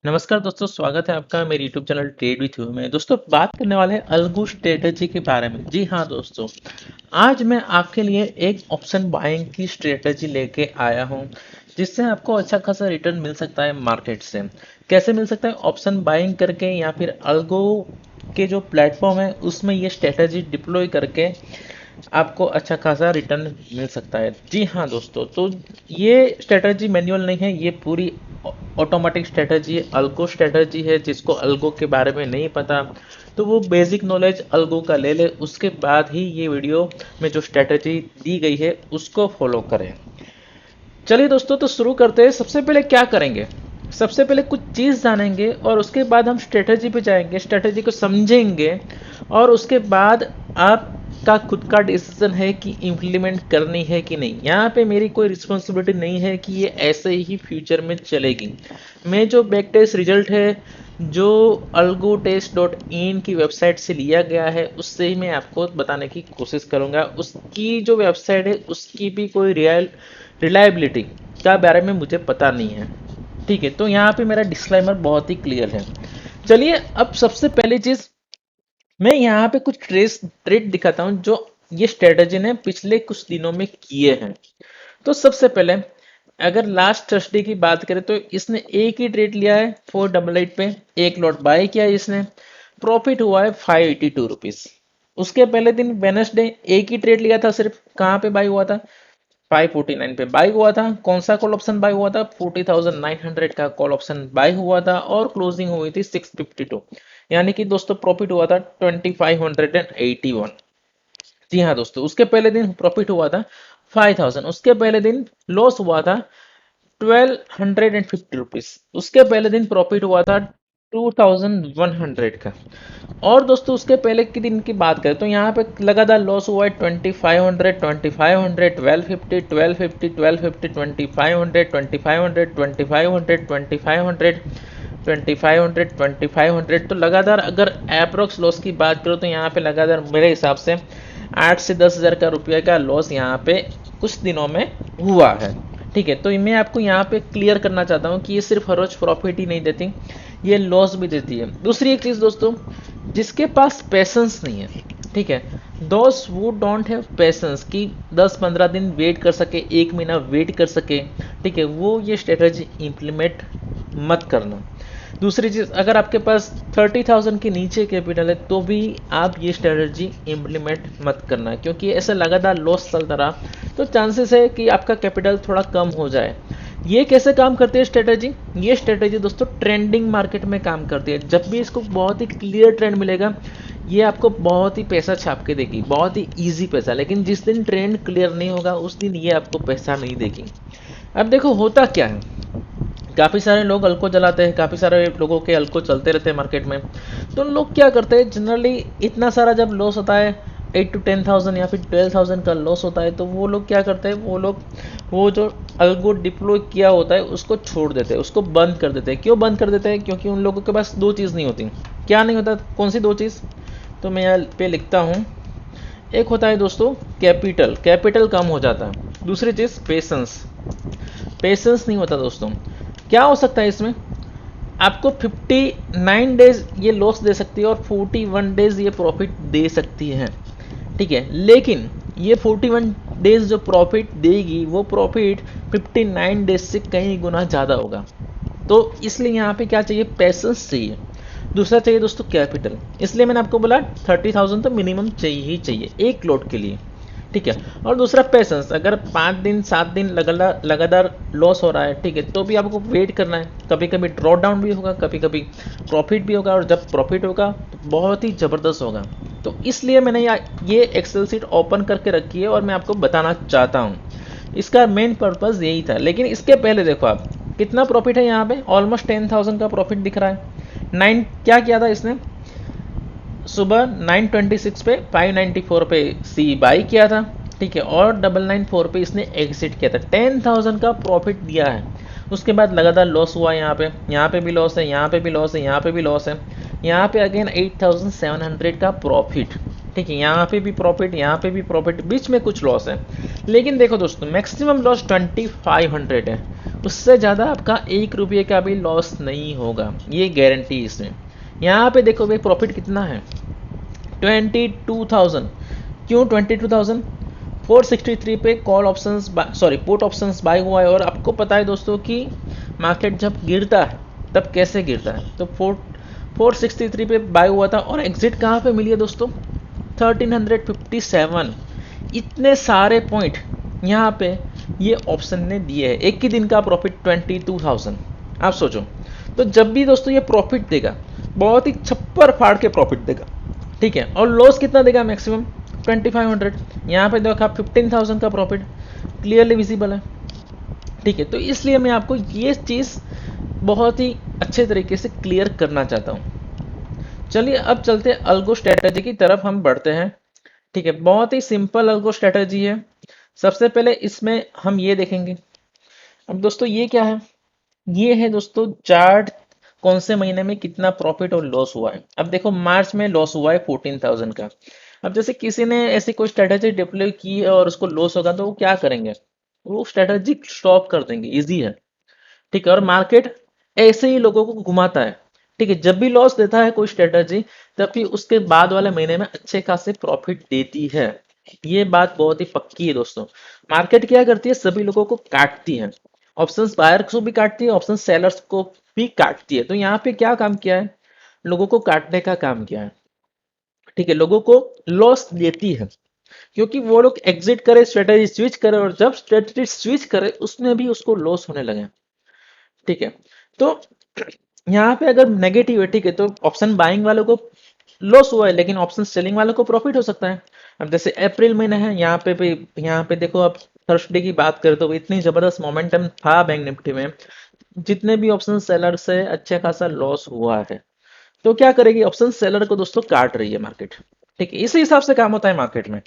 नमस्कार दोस्तों, स्वागत है आपका मेरे YouTube channel trade with you में। दोस्तों, बात करने वाले हैं अल्गो स्ट्रेटजी के बारे में। जी हाँ दोस्तों, आज मैं आपके लिए एक ऑप्शन बाइंग की स्ट्रेटजी लेके आया हूँ, जिससे आपको अच्छा खासा रिटर्न मिल सकता है मार्केट से। कैसे मिल सकता है? ऑप्शन बाइंग करके या फिर अल्गो के जो प्लेटफॉर्म है उसमें ये स्ट्रेटजी डिप्लॉय करके आपको अच्छा खासा रिटर्न मिल सकता है। जी हाँ दोस्तों, तो ये स्ट्रेटजी मैनुअल नहीं है, ये पूरी ऑटोमेटिक स्ट्रेटजी है, अल्गो स्ट्रेटजी है। जिसको अल्गो के बारे में नहीं पता तो वो बेसिक नॉलेज अल्गो का ले ले, उसके बाद ही ये वीडियो में जो स्ट्रेटजी दी गई है उसको फॉलो करें। चलिए दोस्तों, तो शुरू करते हैं। सबसे पहले क्या करेंगे? सबसे पहले कुछ चीज़ जानेंगे और उसके बाद हम स्ट्रेटजी पे जाएंगे, स्ट्रेटजी को समझेंगे और उसके बाद आपका खुद का डिसीजन है कि इम्प्लीमेंट करनी है कि नहीं। यहाँ पे मेरी कोई रिस्पॉन्सिबिलिटी नहीं है कि ये ऐसे ही फ्यूचर में चलेगी। मैं जो बैक टेस्ट रिजल्ट है जो algotest.in की वेबसाइट से लिया गया है उससे ही मैं आपको बताने की कोशिश करूंगा। उसकी जो वेबसाइट है उसकी भी कोई रिलायबिलिटी का बारे में मुझे पता नहीं है। ठीक है, तो यहाँ पे मेरा डिस्क्लेमर बहुत ही क्लियर है। चलिए, अब सबसे पहली चीज मैं यहाँ पे कुछ ट्रेड दिखाता हूँ जो ये स्ट्रेटजी ने पिछले कुछ दिनों में किए हैं। तो सबसे पहले अगर लास्ट थर्सडे की बात करें तो इसने एक ही ट्रेड लिया है 488 पे, एक लॉट बाय किया है इसने। प्रॉफिट हुआ है 582 रुपीज। उसके पहले दिन वेनसडे एक ही ट्रेड लिया था, सिर्फ कहाँ पे बाय हुआ था? 549 पे बाय हुआ था। कौन सा कॉल ऑप्शन बाय हुआ था? 40,900 का कॉल ऑप्शन बाय हुआ था और क्लोजिंग हुई थी 652। यानी कि दोस्तों प्रॉफिट हुआ था 2581। जी हाँ दोस्तों, उसके पहले दिन प्रॉफिट हुआ था 5000। उसके पहले दिन लॉस हुआ था 1250 रुपीज। उसके पहले दिन प्रॉफिट हुआ था 2100 का। और दोस्तों उसके पहले के दिन की बात करें तो यहाँ पे लगातार लॉस हुआ है 2500, 2500, 1250, 1250, 1250, 2500, 2500, 2500, 2500, 2500, 2500। तो लगातार अगर अप्रोक्स लॉस की बात करो तो यहाँ पे लगातार मेरे हिसाब से 8 से 10 हज़ार का रुपये का लॉस यहाँ पे कुछ दिनों में हुआ है। ठीक है, तो मैं आपको यहाँ पे क्लियर करना चाहता हूँ कि ये सिर्फ हर रोज प्रॉफिट ही नहीं देती, ये लॉस भी देती है। दूसरी एक चीज़ दोस्तों, जिसके पास पेशेंस नहीं है, ठीक है, दोस्त वो डोंट हैव पेशेंस कि 10-15 दिन वेट कर सके, 1 महीना वेट कर सके, ठीक है, वो ये स्ट्रेटजी इम्प्लीमेंट मत करना। दूसरी चीज़, अगर आपके पास 30,000 के नीचे कैपिटल है तो भी आप ये स्ट्रेटजी इम्प्लीमेंट मत करना, क्योंकि ऐसा लगातार लॉस चलता रहा तो चांसेस है कि आपका कैपिटल थोड़ा कम हो जाए। ये कैसे काम करती है स्ट्रेटजी? ये स्ट्रेटजी दोस्तों ट्रेंडिंग मार्केट में काम करती है। जब भी इसको बहुत ही क्लियर ट्रेंड मिलेगा ये आपको बहुत ही पैसा छाप के देगी, बहुत ही इजी पैसा। लेकिन जिस दिन ट्रेंड क्लियर नहीं होगा उस दिन ये आपको पैसा नहीं देगी। अब देखो होता क्या है, काफ़ी सारे लोग अल्को जलाते हैं, काफ़ी सारे लोगों के अल्को चलते रहते हैं मार्केट में। तो लोग क्या करते हैं जनरली, इतना सारा जब लॉस होता है 8 to 10,000 या फिर 12,000 का लॉस होता है तो वो लोग क्या करते हैं, वो लोग वो जो अल्गो डिप्लॉय किया होता है उसको छोड़ देते हैं, उसको बंद कर देते हैं। क्यों बंद कर देते हैं? क्योंकि उन लोगों के पास दो चीज़ नहीं होती। क्या नहीं होता? कौन सी दो चीज़? तो मैं यहाँ पे लिखता हूँ। एक होता है दोस्तों कैपिटल, कैपिटल कम हो जाता है। दूसरी चीज़ पेशेंस, पेशेंस नहीं होता दोस्तों। क्या हो सकता है इसमें? आपको 59 डेज ये लॉस दे सकती है और 41 डेज ये प्रॉफिट दे सकती है, ठीक है। लेकिन ये 41 डेज जो प्रॉफिट देगी वो प्रॉफिट 59 डेज से कई गुना ज़्यादा होगा। तो इसलिए यहाँ पे क्या चाहिए? पैसेंस चाहिए। दूसरा चाहिए दोस्तों कैपिटल। इसलिए मैंने आपको बोला 30,000 तो मिनिमम चाहिए ही चाहिए एक लोड के लिए, ठीक है। और दूसरा पेशेंस, अगर 5 दिन 7 दिन लगातार लगातार लॉस हो रहा है, ठीक है, तो भी आपको वेट करना है। कभी कभी ड्रॉ डाउन भी होगा, कभी कभी प्रॉफिट भी होगा, और जब प्रॉफिट होगा तो बहुत ही ज़बरदस्त होगा। तो इसलिए मैंने ये एक्सेल सीट ओपन करके रखी है और मैं आपको बताना चाहता हूँ। इसका मेन पर्पज़ यही था। लेकिन इसके पहले देखो आप कितना प्रॉफिट है यहाँ पे, ऑलमोस्ट 10,000 का प्रॉफिट दिख रहा है। क्या किया था इसने? सुबह 926 पे 594 पे सी बाई किया था, ठीक है, और 994 पे इसने एग्जिट किया था। 10,000 का प्रॉफिट दिया है। उसके बाद लगातार लॉस हुआ है, यहाँ पे भी लॉस है, यहाँ पे भी लॉस है, यहाँ पे भी लॉस है। यहाँ पे अगेन 8,700 का प्रॉफिट, ठीक है, यहाँ पे भी प्रॉफिट, यहाँ पे भी प्रॉफिट, बीच में कुछ लॉस है। लेकिन देखो दोस्तों मैक्सिमम लॉस 2,500 है। उससे ज़्यादा आपका 1 रुपये का भी लॉस नहीं होगा, ये गारंटी इसमें। यहाँ पे देखो भाई प्रॉफिट कितना है, 22,000। क्यों 22,000? 463 पे call options sorry put options buy हुआ है। और आपको पता है दोस्तों कि मार्केट जब गिरता है तब कैसे गिरता है, तो 463 पे बाय हुआ था और एग्जिट कहाँ पे मिली है दोस्तों, 1357। इतने सारे पॉइंट यहाँ पे ये ऑप्शन ने दिए है, एक ही दिन का प्रॉफिट 22,000। आप सोचो, तो जब भी दोस्तों ये प्रॉफिट देगा बहुत ही छप्पर फाड़ के प्रॉफिट देगा, ठीक है। और लॉस कितना देगा, मैक्सिमम 2500। यहाँ पे देखो आप 15,000 का प्रॉफिट क्लियरली विजिबल है, ठीक है। तो इसलिए मैं आपको ये चीज़ बहुत ही अच्छे तरीके से क्लियर करना चाहता हूँ। चलिए अब चलते हैं अल्गो स्ट्रेटजी की तरफ हम बढ़ते हैं, ठीक है। बहुत ही सिंपल अल्गो स्ट्रेटजी है। सबसे पहले इसमें हम ये देखेंगे। अब दोस्तों ये क्या है, ये है दोस्तों चार्ट, कौन से महीने में कितना प्रॉफिट और लॉस हुआ है। अब देखो मार्च में लॉस हुआ है 14,000 का। अब जैसे किसी ने ऐसी कोई स्ट्रेटजी डिप्लॉय की है और उसको लॉस होगा तो वो क्या करेंगे, वो स्ट्रेटजी स्टॉप कर देंगे, इजी है, ठीक है। और मार्केट ऐसे ही लोगों को घुमाता है, ठीक है। जब भी लॉस देता है कोई स्ट्रेटजी, तब भी उसके बाद वाले महीने में अच्छे खासे प्रॉफिट देती है। ये बात बहुत ही पक्की है दोस्तों। मार्केट क्या करती है, सभी लोगों को काटती है, ऑप्शंस बायर्स को भी काटती है, ऑप्शन सेलर्स को भी काटती है। तो यहाँ पे क्या काम किया है, लोगों को काटने का काम किया है, ठीक है। लोगों को लॉस देती है क्योंकि वो लोग एग्जिट करे, स्ट्रेटेजी स्विच करे, और जब स्ट्रेटेजी स्विच करे उसमें भी उसको लॉस होने लगे, ठीक है। तो यहाँ पे अगर नेगेटिव है, ठीक है, तो ऑप्शन बाइंग वालों को लॉस हुआ है लेकिन ऑप्शन सेलिंग वालों को प्रॉफिट हो सकता है। अब जैसे अप्रैल महीना है, यहाँ पे भी, यहाँ पे देखो आप थर्सडे की बात करें तो इतनी जबरदस्त मोमेंटम था बैंक निफ्टी में, जितने भी ऑप्शन सेलर से अच्छा खासा लॉस हुआ है। तो क्या करेगी, ऑप्शन सेलर को दोस्तों काट रही है मार्केट, ठीक है। इसी हिसाब से काम होता है मार्केट में,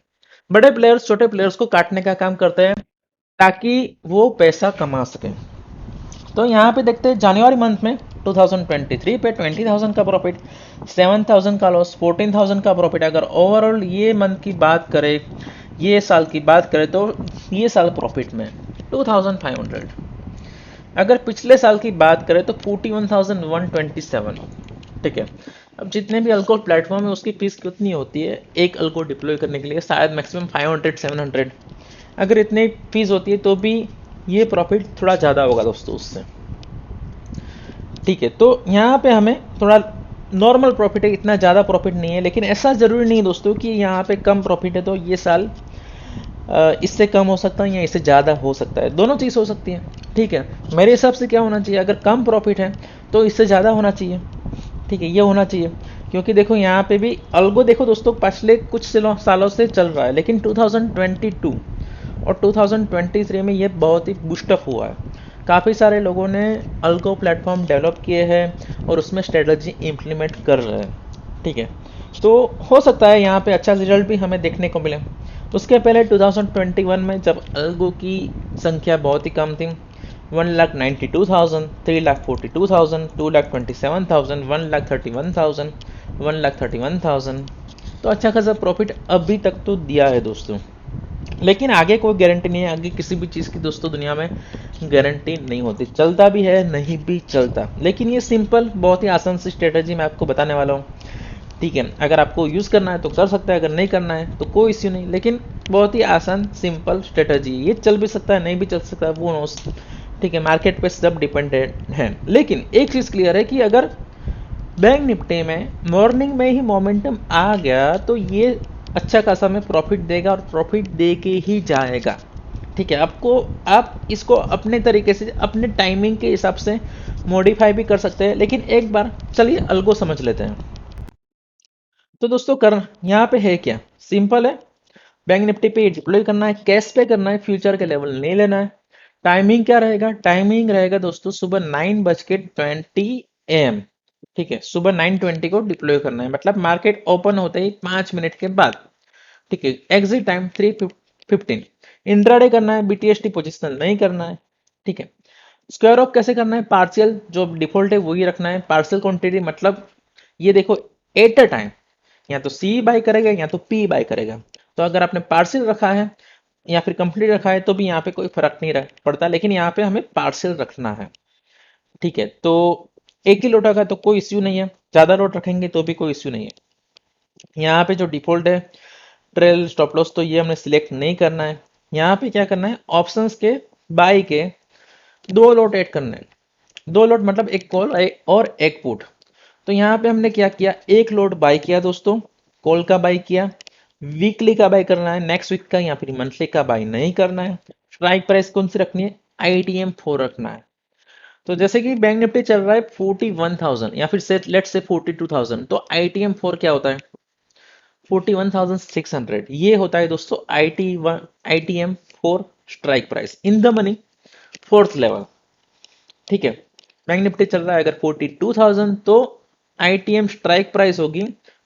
बड़े प्लेयर्स छोटे प्लेयर्स को काटने का काम करते हैं ताकि वो पैसा कमा सके। तो यहाँ पे देखते हैं जनवरी मंथ में 2023 पे 20,000 का प्रॉफिट, 7,000 का लॉस, 14,000 का प्रॉफिट। अगर ओवरऑल ये मंथ की बात करें, ये साल की बात करें, तो ये साल प्रॉफिट में 2,500। अगर पिछले साल की बात करें तो 41,127, ठीक है। अब जितने भी अल्को प्लेटफॉर्म है उसकी फीस कितनी होती है एक अल्को डिप्लॉय करने के लिए, शायद मैक्सिमम 500-700। अगर इतनी फीस होती है तो भी ये प्रॉफिट थोड़ा ज़्यादा होगा दोस्तों उससे, ठीक है। तो यहाँ पे हमें थोड़ा नॉर्मल प्रॉफिट है, इतना ज़्यादा प्रॉफिट नहीं है, लेकिन ऐसा ज़रूरी नहीं दोस्तों कि यहाँ पे कम प्रॉफिट है तो ये साल इससे कम हो सकता है या इससे ज़्यादा हो सकता है, दोनों चीज़ हो सकती है, ठीक है। मेरे हिसाब से क्या होना चाहिए, अगर कम प्रॉफिट है तो इससे ज़्यादा होना चाहिए, ठीक है, ये होना चाहिए। क्योंकि देखो यहाँ पे भी अल्गो देखो दोस्तों पिछले कुछ सालों से चल रहा है, लेकिन 2022 और 2023 में ये बहुत ही बूस्टअप हुआ है। काफ़ी सारे लोगों ने अल्गो प्लेटफॉर्म डेवलप किए हैं और उसमें स्ट्रेटजी इम्प्लीमेंट कर रहे हैं, ठीक है। तो हो सकता है यहाँ पे अच्छा रिजल्ट भी हमें देखने को मिले। उसके पहले 2021 में जब अल्गो की संख्या बहुत ही कम थी, 1,92,000, 3,42,000, 2,27,000, 1,31,000, 1,31,000, तो अच्छा खासा प्रॉफिट अभी तक तो दिया है दोस्तों। लेकिन आगे कोई गारंटी नहीं है, आगे किसी भी चीज़ की दोस्तों दुनिया में गारंटी नहीं होती, चलता भी है नहीं भी चलता। लेकिन ये सिंपल बहुत ही आसान सी स्ट्रेटजी मैं आपको बताने वाला हूँ, ठीक है। अगर आपको यूज़ करना है तो कर सकता है, अगर नहीं करना है तो कोई इश्यू नहीं, लेकिन बहुत ही आसान सिंपल स्ट्रेटजी, ये चल भी सकता है नहीं भी चल सकता है, वो नोस, ठीक है। मार्केट पे सब डिपेंडेंट है। लेकिन एक चीज़ क्लियर है कि अगर बैंक निफ्टी में मॉर्निंग में ही मोमेंटम आ गया तो ये अच्छा खासा में प्रॉफिट देगा और प्रॉफिट दे के ही जाएगा, ठीक है। आपको आप इसको अपने तरीके से अपने टाइमिंग के हिसाब से मॉडिफाई भी कर सकते हैं। लेकिन एक बार चलिए अल्गो समझ लेते हैं। तो दोस्तों कर यहाँ पे है क्या, सिंपल है, बैंक निफ्टी पे डिप्लॉय करना है, कैश पे करना है, फ्यूचर के लेवल नहीं लेना है। टाइमिंग क्या रहेगा, टाइमिंग रहेगा दोस्तों सुबह 9:20 AM, ठीक है। सुबह 9:20 को डिप्लॉय करना है, मतलब मार्केट ओपन होते ही 5 मिनट के बाद, ठीक है। Exit time 3:15। इंट्राडे करना है, बीटीएसटी पोजिशन नहीं करना है, ठीक है। स्क्वायर ऑफ कैसे करना है, पार्शियल जो डिफॉल्ट है वही रखना है, पार्शियल क्वांटिटी मतलब ये देखो एट अ टाइम या तो सी बाय करेगा या तो पी बाय करेगा। तो अगर आपने पार्शियल रखा है या फिर कंप्लीट रखा है तो भी यहाँ पे कोई फर्क नहीं पड़ता, लेकिन यहाँ पे हमें पार्शियल रखना है। ठीक है, तो एक ही लोट रखा तो कोई इश्यू नहीं है, ज्यादा लोट रखेंगे तो भी कोई इश्यू नहीं है। यहाँ पे जो डिफॉल्ट है ट्रेल स्टॉप लॉस, तो ये हमने सिलेक्ट नहीं करना है। यहाँ पे क्या करना है, ऑप्शंस के बाई के दो लोट ऐड करना है। दो लोट मतलब एक कॉल और एक पुट। तो यहाँ पे हमने क्या किया, एक लोट बाई किया दोस्तों, कॉल का बाई किया। वीकली का बाई करना है, नेक्स्ट वीक का या फिर मंथली का बाई नहीं करना है। स्ट्राइक प्राइस कौन सी रखनी है, ITM 4 रखना है। तो जैसे कि बैंक निफ्टी चल रहा है 41,000 या फिर से लेट से 42,000, तो ITM 4 क्या होता है, 41,600। ये होता है दोस्तों ITM 4 strike price in the money, fourth level. ठीक है, बैंक निफ्टी चल रहा है अगर 42,000, तो ITM स्ट्राइक प्राइस होगी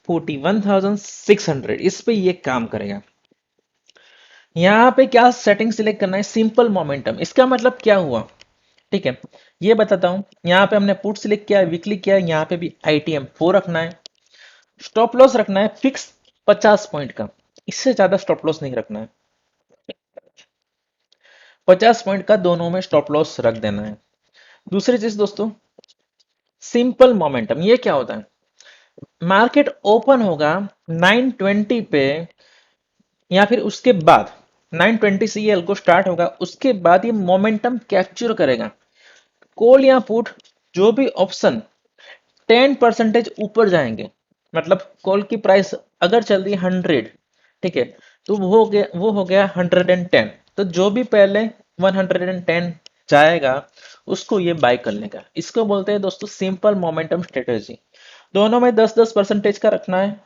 41,600। इस पे ये काम करेगा। यहाँ पे क्या सेटिंग सिलेक्ट करना है, सिंपल मोमेंटम। इसका मतलब क्या हुआ, ठीक है, ये बताता हूँ। यहाँ पे हमने पुट सिलेक्ट किया, वीकली किया, यहाँ पे भी ITM 4 रखना है। स्टॉप लॉस रखना है फिक्स 50 पॉइंट का, इससे ज्यादा स्टॉप लॉस नहीं रखना है। 50 पॉइंट का दोनों में स्टॉप लॉस रख देना है। दूसरी चीज दोस्तों, सिंपल मोमेंटम। ये क्या होता है, मार्केट ओपन होगा 920 पे या फिर उसके बाद 920 से ये अल्गो स्टार्ट होगा, उसके बाद ये मोमेंटम कैप्चर करेगा। कॉल या पुट जो भी ऑप्शन 10% ऊपर जाएंगे, मतलब कॉल की प्राइस अगर चल रही है 100, ठीक है, तो वो हो गया 110। तो जो भी पहले 110 जाएगा उसको ये बाय कर लेगा। इसको बोलते हैं दोस्तों सिंपल मोमेंटम स्ट्रेटेजी। दोनों में 10-10% का रखना है।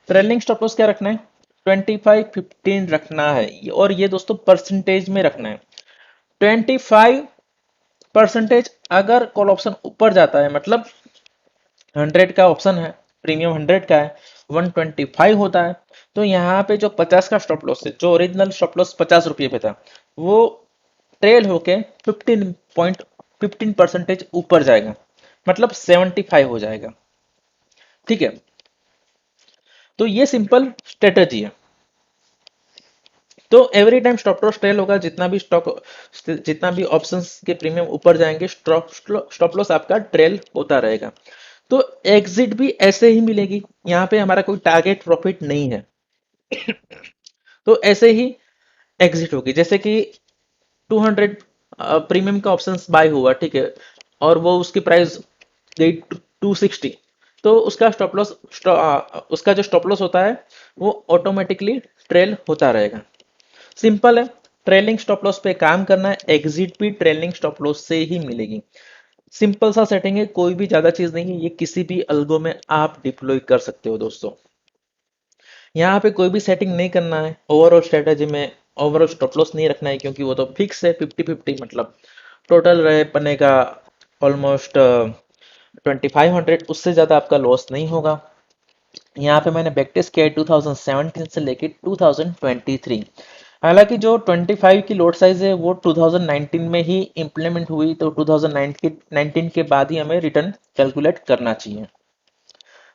ट्रेलिंग स्टॉप लॉस क्या रखना है, 25-15 रखना है, और ये दोस्तों परसेंटेज में रखना है। 25% अगर कॉल ऑप्शन ऊपर जाता है, मतलब 100 का ऑप्शन है, प्रीमियम 100 का है, 125 होता है, तो यहाँ पे जो 50 का स्टॉप लॉस है, जो ओरिजिनल स्टॉप लॉस 50 रुपये पे था, वो ट्रेल होके 15% ऊपर जाएगा, मतलब 75 हो जाएगा। ठीक है, तो ये सिंपल स्ट्रेटेजी है। तो every time stop loss trail होगा, जितना भी ऑप्शंस के प्रीमियम ऊपर जाएंगे, स्टॉप लॉस आपका ट्रेल होता रहेगा। तो एग्जिट भी ऐसे ही मिलेगी, यहाँ पे हमारा कोई टारगेट प्रॉफिट नहीं है, तो ऐसे ही एग्जिट होगी। जैसे कि 200 प्रीमियम का ऑप्शन बाय हुआ, ठीक है, और वो उसकी प्राइस गई 260, तो उसका उसका जो स्टॉप लॉस होता है वो ऑटोमेटिकली ट्रेल होता रहेगा। सिंपल है, ट्रेलिंग स्टॉप लॉस पे काम करना है, एग्जिट भी ट्रेलिंग स्टॉप लॉस से ही मिलेगी। सिंपल सा सेटिंग है, कोई भी ज्यादा चीज नहीं है, ये किसी भी अल्गो में आप डिप्लॉय कर सकते हो दोस्तों। यहाँ पे कोई भी सेटिंग नहीं करना है। ओवरऑल स्ट्रेटेजी में ओवरऑल स्टॉप लॉस नहीं रखना है, क्योंकि वो तो फिक्स है 50-50, मतलब टोटल रहे बनेगा ऑलमोस्ट 2500, उससे ज्यादा आपका लॉस नहीं होगा। यहाँ पे मैंने बैकटेस्ट किया है 2017 से लेके 2023। हालांकि जो 25 की लोड साइज है वो 2019 में ही इंप्लीमेंट हुई, तो 2019 के बाद ही हमें रिटर्न कैलकुलेट करना चाहिए।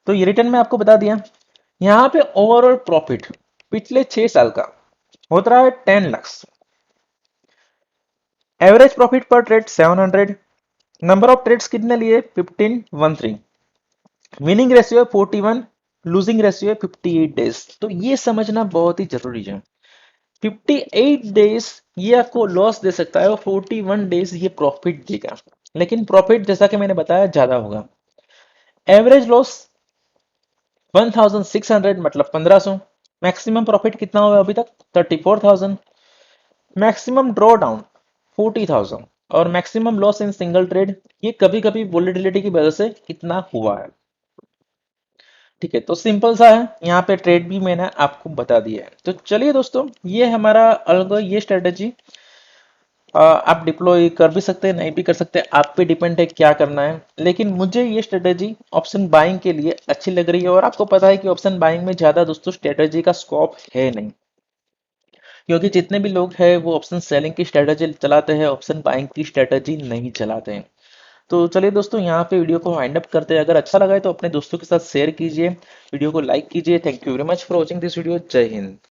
तो ये रिटर्न मैं आपको बता दिया। यहाँ पे ओवरऑल प्रॉफिट पिछले 6 साल का होता रहा है 10 लाख। एवरेज प्रॉफिट पर ट्रेड 700। नंबर ऑफ ट्रेड्स कितने लिए, 1513। Winning ratio 41, losing ratio 58 days. तो ये समझना बहुत ही जरूरी है। 58 डेज ये आपको लॉस दे सकता है और 41 डेज ये प्रॉफिट देगा, लेकिन प्रॉफिट जैसा कि मैंने बताया ज्यादा होगा। एवरेज लॉस 1600 मतलब 1500। मैक्सिमम प्रॉफिट कितना हुआ अभी तक, 34,000। Maximum draw down 40,000। और maximum loss in single trade, ये कभी कभी वोलेटिलिटी की वजह से कितना हुआ है। ठीक है, तो सिंपल सा है, यहाँ पे ट्रेड भी मैंने आपको बता दिया है। तो चलिए दोस्तों, ये हमारा अलग ये स्ट्रेटेजी आप डिप्लॉय कर भी सकते हैं, नहीं भी कर सकते, आप पे डिपेंड है क्या करना है। लेकिन मुझे ये स्ट्रेटेजी ऑप्शन बाइंग के लिए अच्छी लग रही है, और आपको पता है कि ऑप्शन बाइंग में ज्यादा दोस्तों स्ट्रेटेजी का स्कोप है नहीं, क्योंकि जितने भी लोग हैं वो ऑप्शन सेलिंग की स्ट्रेटेजी चलाते हैं, ऑप्शन बाइंग की स्ट्रेटेजी नहीं चलाते हैं। तो चलिए दोस्तों, यहाँ पे वीडियो को वाइंड अप करते हैं। अगर अच्छा लगा है तो अपने दोस्तों के साथ शेयर कीजिए, वीडियो को लाइक कीजिए। Thank you very much for watching this video. जय हिंद।